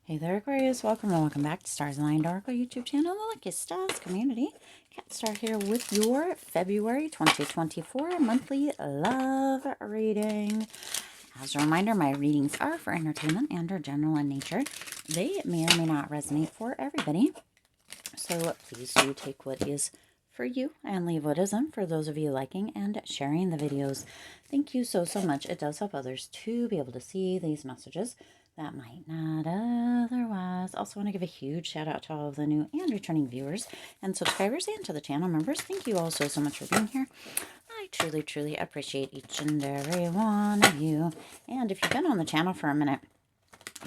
Hey there, Aquarius. Welcome and welcome back to Stars Aligned Oracle YouTube channel, the Lucky Stars community. Cat Star here with your February 2024 monthly love reading. As a reminder, my readings are for entertainment and are general in nature. They may or may not resonate for everybody. So please do take what is for you and leave what isn't for those of you liking and sharing the videos. Thank you so much. It does help others to be able to see these messages that might not otherwise. Also want to give a huge shout out to all of the new and returning viewers and subscribers and to the channel members. Thank you all so much for being here. I truly appreciate each and every one of you. And if you've been on the channel for a minute,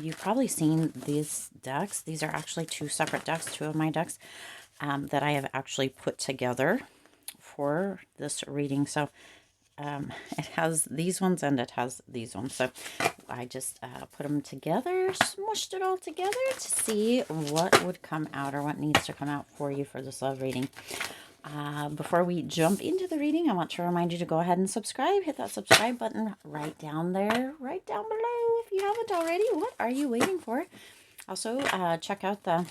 you've probably seen these decks. These are actually two separate decks, two of my decks that I have actually put together for this reading. So it has these ones and it has these ones. So I just put them together, smushed it all together to see what would come out or what needs to come out for you for this love reading. Before we jump into the reading, I want to remind you to go ahead and subscribe. Hit that subscribe button right down there, right down below. If you haven't already, what are you waiting for? Also, check out the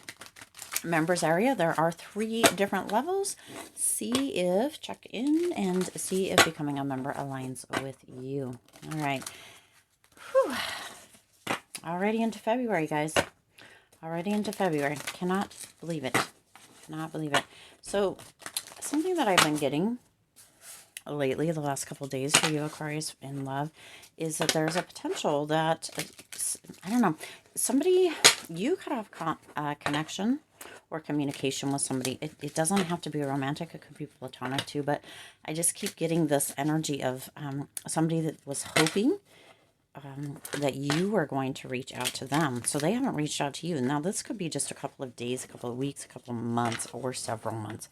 members area. There are 3 different levels. Check in and see if becoming a member aligns with you. All right. Whew. Already into February, guys. Already into February. Cannot believe it. Cannot believe it. So, something that I've been getting lately, the last couple of days for you Aquarius in love, is that there's a potential that, I don't know, somebody, you could have connection or communication with somebody. It doesn't have to be romantic. It could be platonic too, but I just keep getting this energy of somebody that was hoping that you are going to reach out to them. So they haven't reached out to you. Now, this could be just a couple of days, a couple of weeks, a couple of months, or several months.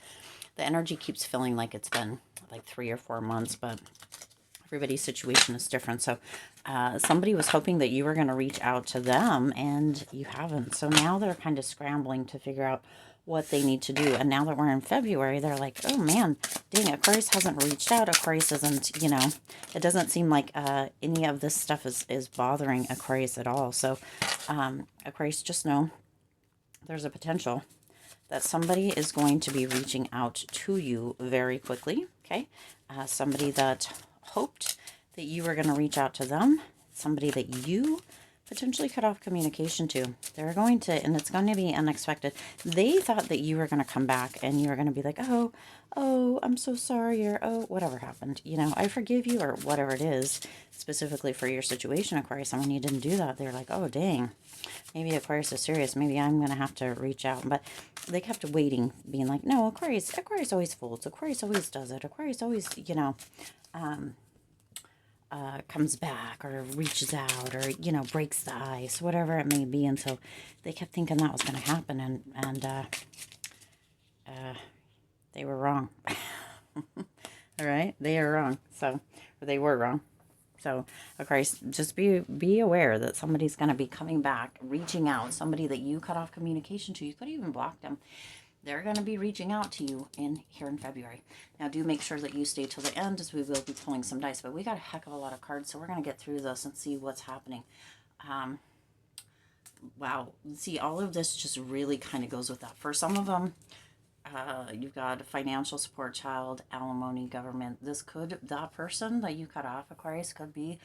The energy keeps feeling like it's been like 3 or 4 months, but everybody's situation is different. So somebody was hoping that you were going to reach out to them, and you haven't. So now they're kind of scrambling to figure out what they need to do. And now that we're in February, they're like, oh man, dang, Aquarius hasn't reached out. Aquarius isn't, you know, it doesn't seem like any of this stuff is bothering Aquarius at all. So Aquarius, just know there's a potential that somebody is going to be reaching out to you very quickly, okay? Somebody that hoped that you were going to reach out to them, somebody that you potentially cut off communication to. They're going to, and it's going to be unexpected. They thought that you were going to come back and you were going to be like, oh, I'm so sorry, or oh, whatever happened. You know, I forgive you, or whatever it is, specifically for your situation, Aquarius. And when you didn't do that, they're like, oh, dang, maybe Aquarius is serious. Maybe I'm going to have to reach out. But they kept waiting, being like, no, Aquarius always folds. Aquarius always does it. Aquarius always, you know, comes back or reaches out or, you know, breaks the ice, whatever it may be. And so they kept thinking that was going to happen, and they were wrong. All right, they are wrong. So, or they were wrong. So, Aquarius, just be aware that somebody's going to be coming back, reaching out. Somebody that you cut off communication to, you could even block them. They're going to be reaching out to you here in February. Now, do make sure that you stay till the end, as we will be pulling some dice. But we got a heck of a lot of cards, so we're going to get through this and see what's happening. Wow. See, all of this just really kind of goes with that. For some of them, you've got financial support, child, alimony, government. That person that you cut off, Aquarius, could be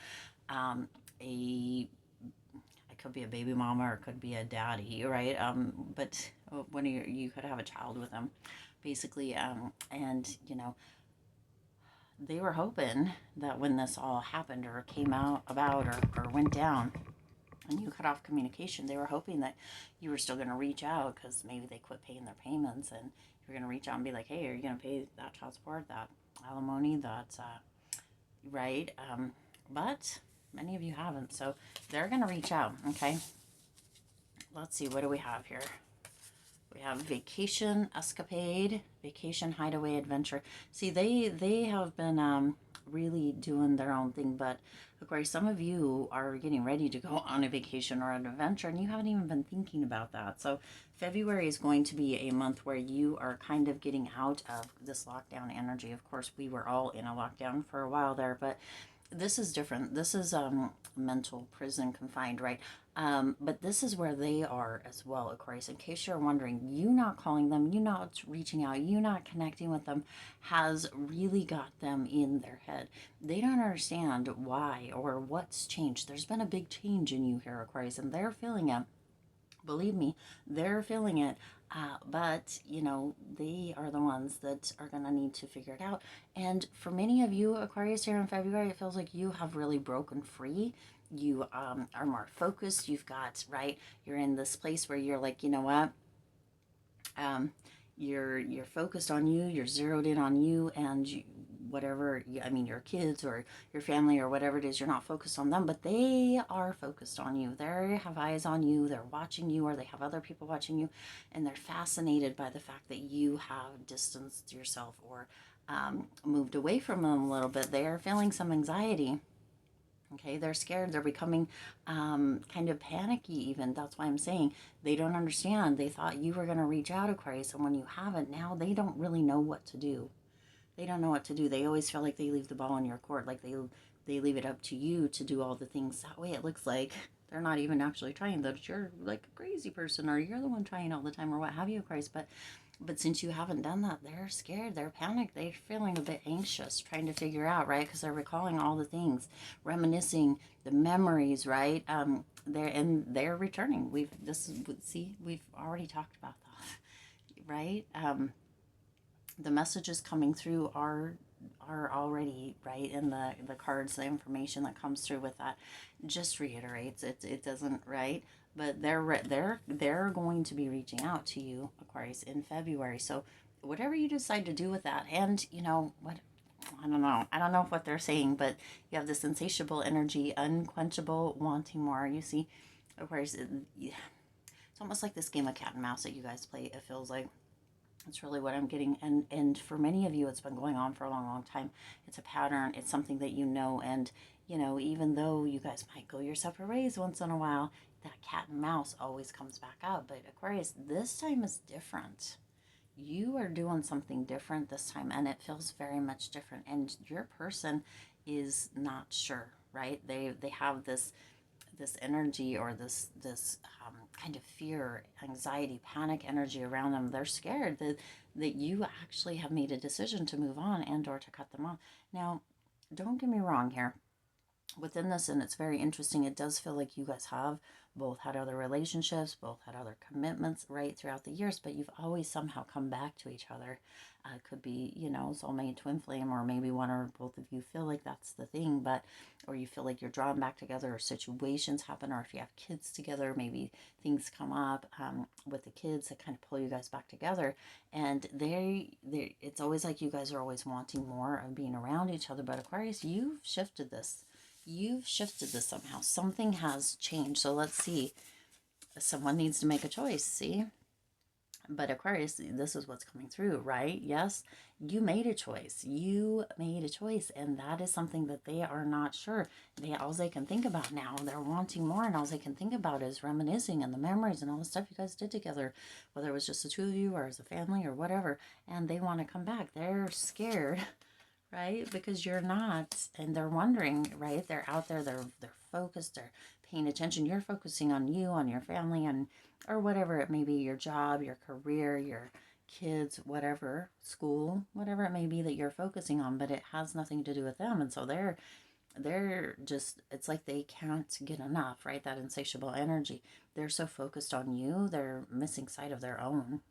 it could be a baby mama, or it could be a daddy, right? But when you could have a child with them, basically, and you know, they were hoping that when this all happened or came out about or went down, and you cut off communication, they were hoping that you were still going to reach out, because maybe they quit paying their payments, and you're going to reach out and be like, hey, are you going to pay that child support, that alimony, that's right? But many of you haven't, so they're going to reach out, okay? Let's see, what do we have here? We have vacation escapade, vacation hideaway adventure. See, they have been really doing their own thing, but Aquarius, some of you are getting ready to go on a vacation or an adventure, and you haven't even been thinking about that. So February is going to be a month where you are kind of getting out of this lockdown energy. Of course, we were all in a lockdown for a while there, but this is different. This is mental prison confined, right? But this is where they are as well, Aquarius. In case you're wondering, you not calling them, you not reaching out, you not connecting with them has really got them in their head. They don't understand why or what's changed. There's been a big change in you here, Aquarius, and they're feeling it. Believe me, they're feeling it. But, you know, they are the ones that are going to need to figure it out. And for many of you, Aquarius, here in February, it feels like you have really broken free. You are more focused. You've got, right, you're in this place where you're like, you know what? Um, you're focused on you, you're zeroed in on you, and you, whatever, I mean, your kids or your family or whatever it is, you're not focused on them, but they are focused on you. They have eyes on you, they're watching you, or they have other people watching you, and they're fascinated by the fact that you have distanced yourself or moved away from them a little bit. They are feeling some anxiety. Okay, they're scared. They're becoming kind of panicky, even. That's why I'm saying they don't understand. They thought you were going to reach out, Aquarius, and when you haven't, now they don't really know what to do. They don't know what to do. They always feel like they leave the ball in your court, like they leave it up to you to do all the things. That way, it looks like they're not even actually trying. That you're like a crazy person, or you're the one trying all the time, or what have you, Aquarius. But since you haven't done that, they're scared, they're panicked, they're feeling a bit anxious, trying to figure out, right? Because they're recalling all the things, reminiscing the memories, right? They're returning. We've already talked about that, right? The messages coming through are already right in the cards. The information that comes through with that just reiterates it. It doesn't, right, but they're going to be reaching out to you, Aquarius, in February. So whatever you decide to do with that, and you know what, I don't know what they're saying, but you have this insatiable energy, unquenchable wanting more. You see, Aquarius, it's almost like this game of cat and mouse that you guys play. It feels like that's really what I'm getting. And for many of you, it's been going on for a long, long time. It's a pattern. It's something that you know. And, you know, even though you guys might go your separate ways once in a while, that cat and mouse always comes back up. But Aquarius, this time is different. You are doing something different this time, and it feels very much different. And your person is not sure, right? They have this energy or this kind of fear, anxiety, panic energy around them. They're scared that you actually have made a decision to move on and or to cut them off. Now, don't get me wrong here. Within this, and it's very interesting, it does feel like you guys have both had other relationships, both had other commitments, right, throughout the years, but you've always somehow come back to each other. Could be, you know, soulmate, twin flame, or maybe one or both of you feel like that's the thing, but, or you feel like you're drawn back together, or situations happen, or if you have kids together, maybe things come up with the kids that kind of pull you guys back together. And it's always like you guys are always wanting more of being around each other. But Aquarius, you've shifted this somehow. Something has changed. So let's see. Someone needs to make a choice, see? But Aquarius, this is what's coming through, right? Yes, you made a choice. You made a choice, and that is something that they are not sure. All they can think about now, they're wanting more, and all they can think about is reminiscing and the memories and all the stuff you guys did together, whether it was just the two of you or as a family or whatever, and they want to come back. They're scared, right? Because you're not, and they're wondering, right? They're out there, they're focused, they're paying attention. You're focusing on you, on your family, and or whatever it may be, your job, your career, your kids, whatever, school, whatever it may be that you're focusing on, but it has nothing to do with them. And so they're just, it's like they can't get enough, right? That insatiable energy. They're so focused on you, they're missing sight of their own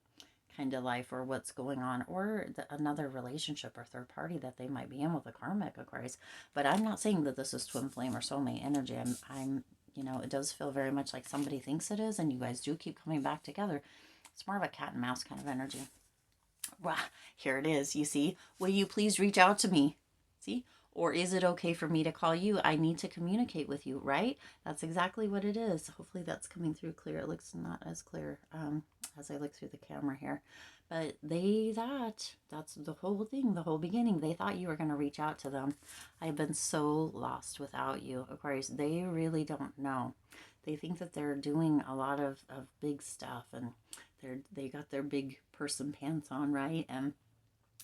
kind of life or what's going on, or another relationship or third party that they might be in with a karmic Aquarius. But I'm not saying that this is twin flame or soulmate energy. I'm you know, it does feel very much like somebody thinks it is, and you guys do keep coming back together. It's more of a cat and mouse kind of energy. Well, here it is. You see, will you please reach out to me? See? Or is it okay for me to call you? I need to communicate with you, right? That's exactly what it is. Hopefully that's coming through clear. It looks not as clear as I look through the camera here. But that's the whole thing, the whole beginning. They thought you were going to reach out to them. I've been so lost without you, Aquarius. They really don't know. They think that they're doing a lot of big stuff, and they got their big person pants on, right? And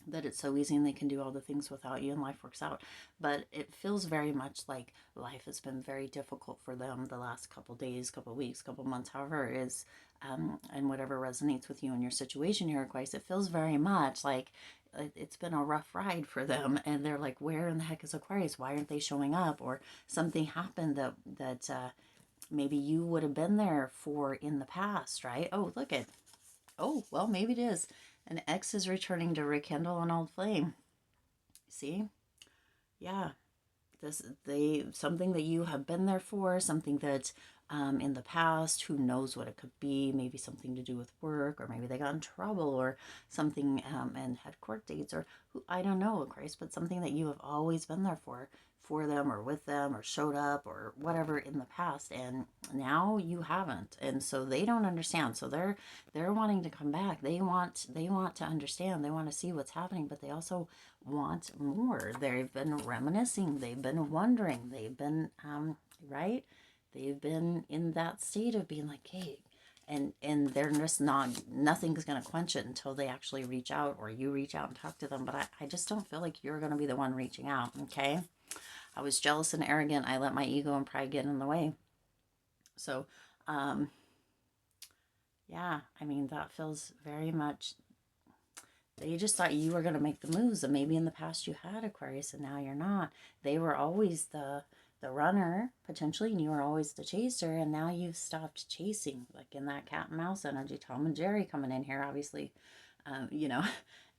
that it's so easy and they can do all the things without you and life works out. But it feels very much like life has been very difficult for them the last couple days, couple weeks, couple months, however it is, and whatever resonates with you in your situation here, Aquarius. It feels very much like it's been a rough ride for them, and they're like, where in the heck is Aquarius? Why aren't they showing up? Or something happened that maybe you would have been there for in the past, right? Oh, look at, oh, well, maybe it is. An ex is returning to rekindle an old flame. See? Yeah. Something that you have been there for, something that in the past, who knows what it could be, maybe something to do with work, or maybe they got in trouble, or something and had court dates, or who, I don't know, Christ, but something that you have always been there for them or with them or showed up or whatever in the past, and now you haven't, and so they don't understand. So they're wanting to come back. They want to understand. They want to see what's happening, but they also want more. They've been reminiscing. They've been wondering. They've been right. They've been in that state of being like, hey, and they're just not, nothing's going to quench it until they actually reach out or you reach out and talk to them. But I just don't feel like you're going to be the one reaching out. Okay. I was jealous and arrogant. I let my ego and pride get in the way. So, yeah, I mean, that feels very much, they just thought you were going to make the moves, and maybe in the past you had, Aquarius, and now you're not. They were always the runner, potentially, and you were always the chaser, and now you've stopped chasing, like in that cat and mouse energy. Tom and Jerry coming in here, obviously, you know,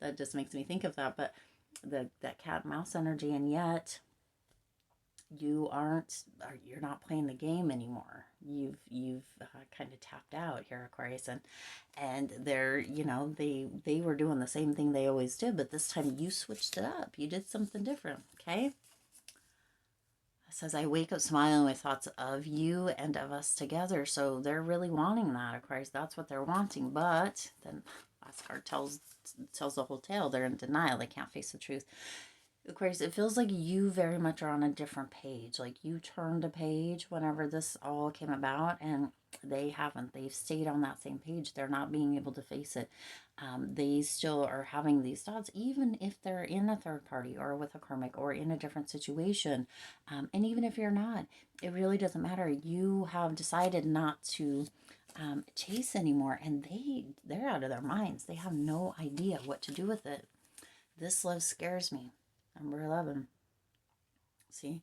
that just makes me think of that, but that cat and mouse energy, and yet you're not playing the game anymore. You've kind of tapped out here, Aquarius, and they're, you know, they were doing the same thing they always did, but this time you switched it up. You did something different. Okay. It says, I wake up smiling with thoughts of you and of us together. So they're really wanting that, Aquarius. That's what they're wanting. But then last card tells the whole tale. They're in denial. They can't face the truth. Aquarius, it feels like you very much are on a different page. Like you turned a page whenever this all came about, and they haven't. They've stayed on that same page. They're not being able to face it. They still are having these thoughts, even if they're in a third party or with a karmic or in a different situation. And even if you're not, it really doesn't matter. You have decided not to chase anymore, and they're out of their minds. They have no idea what to do with it. This love scares me. Number 11. See,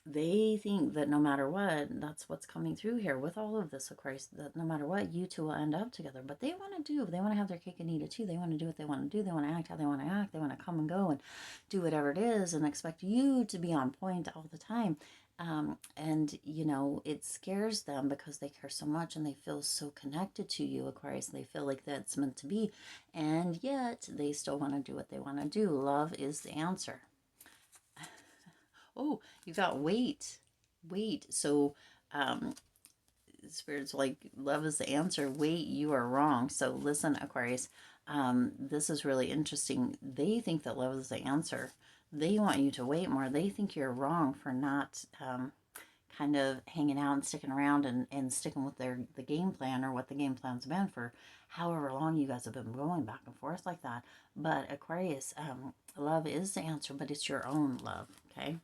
they think that no matter what, that's what's coming through here with all of this, Aquarius, that no matter what, you two will end up together. But they want to have their cake and eat it too. They want to do what they want to do. They want to act how they want to act. They want to come and go and do whatever it is and expect you to be on point all the time. And, you know, it scares them because they care so much and they feel so connected to you, Aquarius. They feel like that's meant to be. And yet they still want to do what they want to do. Love is the answer. Oh, you got wait. So, Spirit's like, love is the answer. Wait, you are wrong. So listen, Aquarius, this is really interesting. They think that love is the answer. They want you to wait more. They think you're wrong for not kind of hanging out and sticking around and sticking with the game plan, or what the game plan's been for however long you guys have been going back and forth like that. But Aquarius, love is the answer, but it's your own love, okay?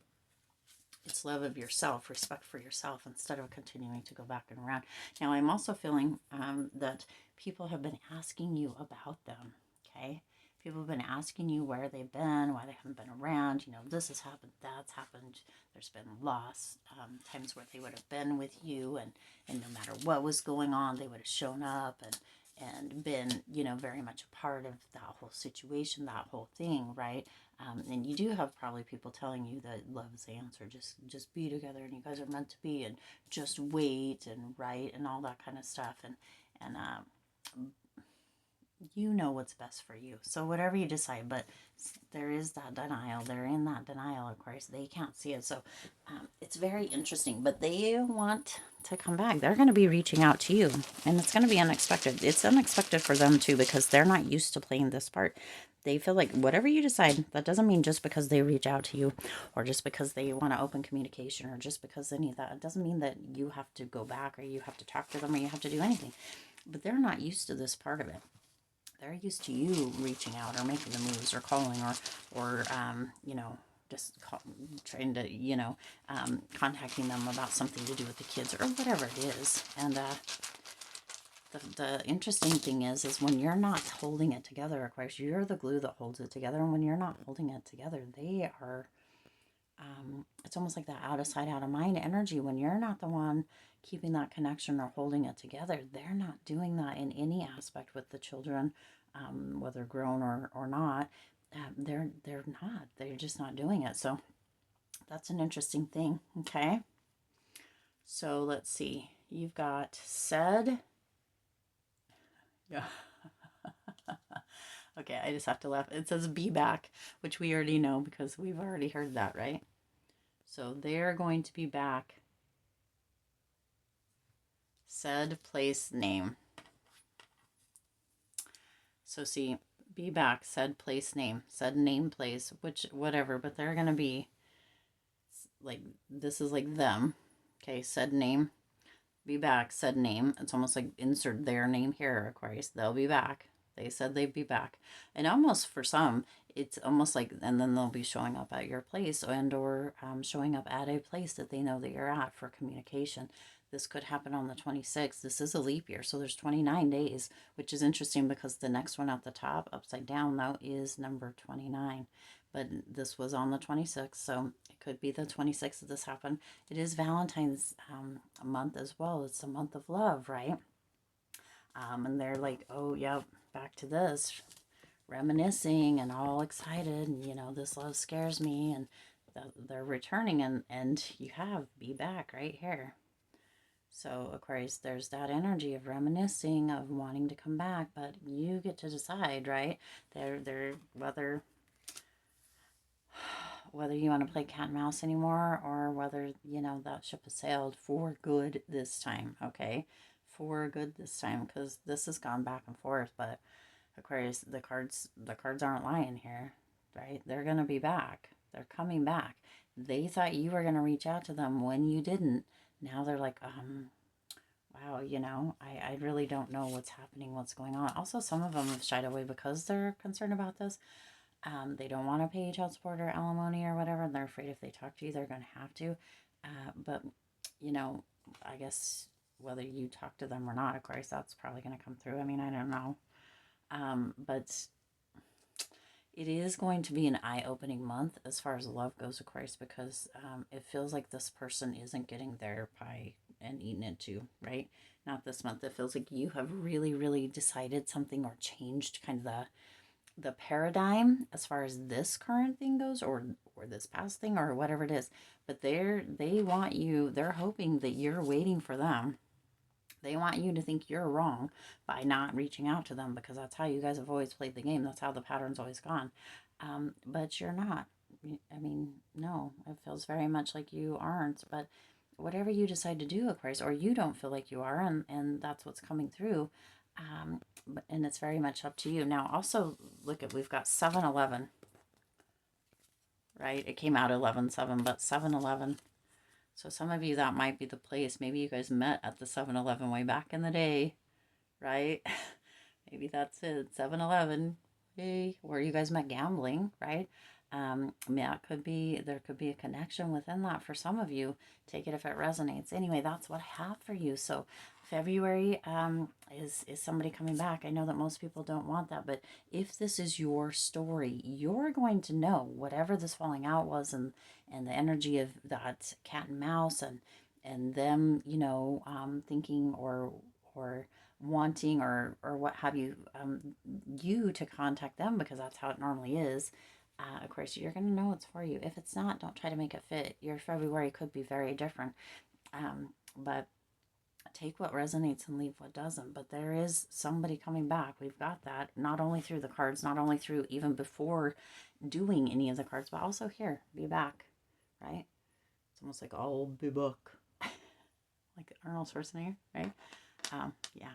It's love of yourself, respect for yourself, instead of continuing to go back and around. Now, I'm also feeling that people have been asking you about them, okay? People have been asking you where they've been, why they haven't been around. You know, this has happened, that's happened. There's been loss, times where they would have been with you, and no matter what was going on, they would have shown up and been, you know, very much a part of that whole situation, that whole thing, right? And you do have probably people telling you that love is the answer. Just be together, and you guys are meant to be, and just wait, and right, and all that kind of stuff. And you know what's best for you. So whatever you decide, but there is that denial. They're in that denial, of course. They can't see it. So it's very interesting, but they want to come back. They're going to be reaching out to you, and it's going to be unexpected. It's unexpected for them too, because they're not used to playing this part. They feel like whatever you decide, that doesn't mean just because they reach out to you, or just because they want to open communication, or just because any of that, it doesn't mean that you have to go back, or you have to talk to them, or you have to do anything. But they're not used to this part of it. they're used to you reaching out or making the moves or calling or you know, just trying to, you know, contacting them about something to do with the kids or whatever it is. And the interesting thing is when you're not holding it together, Aquarius, you're the glue that holds it together. And when you're not holding it together, they are, it's almost like that out of sight, out of mind energy. When you're not the one keeping that connection or holding it together, they're not doing that in any aspect with the children, whether grown or not. They're not. They're just not doing it. So that's an interesting thing. Okay. So let's see. You've got said. Yeah. Okay, I just have to laugh. It says be back, which we already know because we've already heard that, right? So they're going to be back. Said place name. So see, be back, said place name, said name place, which whatever, but they're going to be like, this is like them. Okay, said name, be back, said name. It's almost like insert their name here, Aquarius. They'll be back. They said they'd be back. And almost for some, it's almost like, and then they'll be showing up at your place and or showing up at a place that they know that you're at for communication. This could happen on the 26th. This is a leap year, so there's 29 days, which is interesting because the next one at the top, upside down, though, is number 29. But this was on the 26th, so it could be the 26th that this happened. It is Valentine's month as well. It's a month of love, right? And they're like, oh, yep, back to this, reminiscing and all excited. And, you know, this love scares me. And they're returning, and you have be back right here. So, Aquarius, there's that energy of reminiscing, of wanting to come back, but you get to decide, right? They're whether you want to play cat and mouse anymore or whether, you know, that ship has sailed for good this time, okay? For good this time, because this has gone back and forth, but Aquarius, the cards aren't lying here, right? They're going to be back. They're coming back. They thought you were going to reach out to them when you didn't. Now they're like, wow, you know, I really don't know what's happening, what's going on. Also, some of them have shied away because they're concerned about this. They don't want to pay child support or alimony or whatever, and they're afraid if they talk to you, they're going to have to. But, you know, I guess whether you talk to them or not, of course, that's probably going to come through. I mean, I don't know. But it is going to be an eye-opening month as far as love goes, of course, because it feels like this person isn't getting their pie and eating it too, right? Not this month. It feels like you have really, really decided something or changed kind of the paradigm as far as this current thing goes, or this past thing, or whatever it is. But they want you, they're hoping that you're waiting for them. They want you to think you're wrong by not reaching out to them, because that's how you guys have always played the game. That's how the pattern's always gone. But you're not. I mean, no, it feels very much like you aren't. But whatever you decide to do, Aquarius, or you don't feel like you are, and that's what's coming through. And it's very much up to you. Now, also, look at, we've got 7-11, right? It came out 11-7, but 7-11. So some of you, that might be the place. Maybe you guys met at the 7-Eleven way back in the day, right? Maybe that's it, 7-Eleven, hey, where you guys met gambling, right? Yeah, there could be a connection within that for some of you. Take it if it resonates. Anyway, that's what I have for you. So February is somebody coming back. I know that most people don't want that, but if this is your story, you're going to know whatever this falling out was, and the energy of that cat and mouse, and them, you know, thinking or wanting or what have you, you to contact them, because that's how it normally is. Of course, you're going to know it's for you. If it's not, don't try to make it fit. Your February could be very different. But take what resonates and leave what doesn't. But there is somebody coming back. We've got that, not only through the cards, not only through even before doing any of the cards, but also here, be back, right? It's almost like, I'll be back. Like Arnold Schwarzenegger, right? Yeah.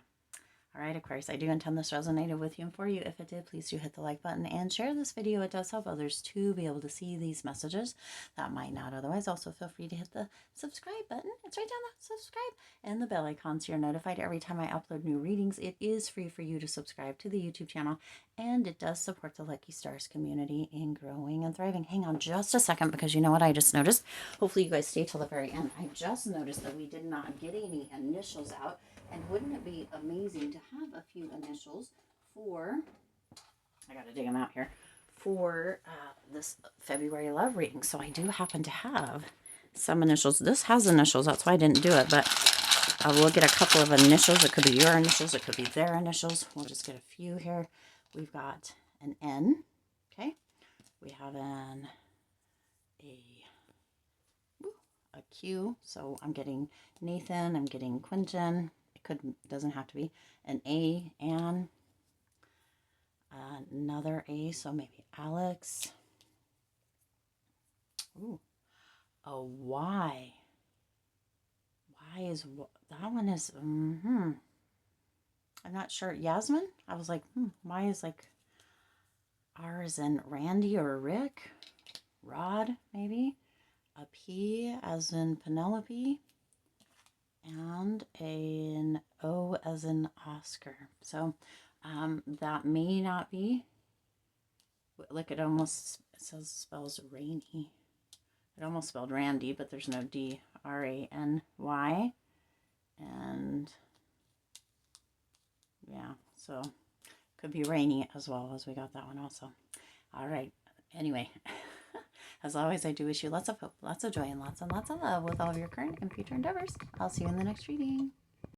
All right, Aquarius, I do intend this resonated with you and for you. If it did, please do hit the like button and share this video. It does help others to be able to see these messages that might not otherwise. Also, feel free to hit the subscribe button. It's right down there, subscribe, and the bell icon so you're notified every time I upload new readings. It is free for you to subscribe to the YouTube channel, and it does support the Lucky Stars community in growing and thriving. Hang on just a second, because you know what I just noticed? Hopefully you guys stay till the very end. I just noticed that we did not get any initials out. And wouldn't it be amazing to have a few initials for, I got to dig them out here, for this February love reading. So I do happen to have some initials. This has initials. That's why I didn't do it. But we'll get a couple of initials. It could be your initials. It could be their initials. We'll just get a few here. We've got an N. Okay. We have a Q. So I'm getting Nathan. I'm getting Quentin. Doesn't have to be an A, and another A, so maybe Alex. Ooh, a Y. Y is, that one is, I'm not sure. Yasmin? I was like, Y is like, R is in Randy or Rick. Rod, maybe. A P as in Penelope. And an O as in Oscar. So that may not be, like, it spells rainy. It almost spelled Randy, but there's no D. R-A-N-Y. And yeah, so could be rainy as well, as we got that one also. All right. Anyway, as always, I do wish you lots of hope, lots of joy, and lots of love with all of your current and future endeavors. I'll see you in the next reading.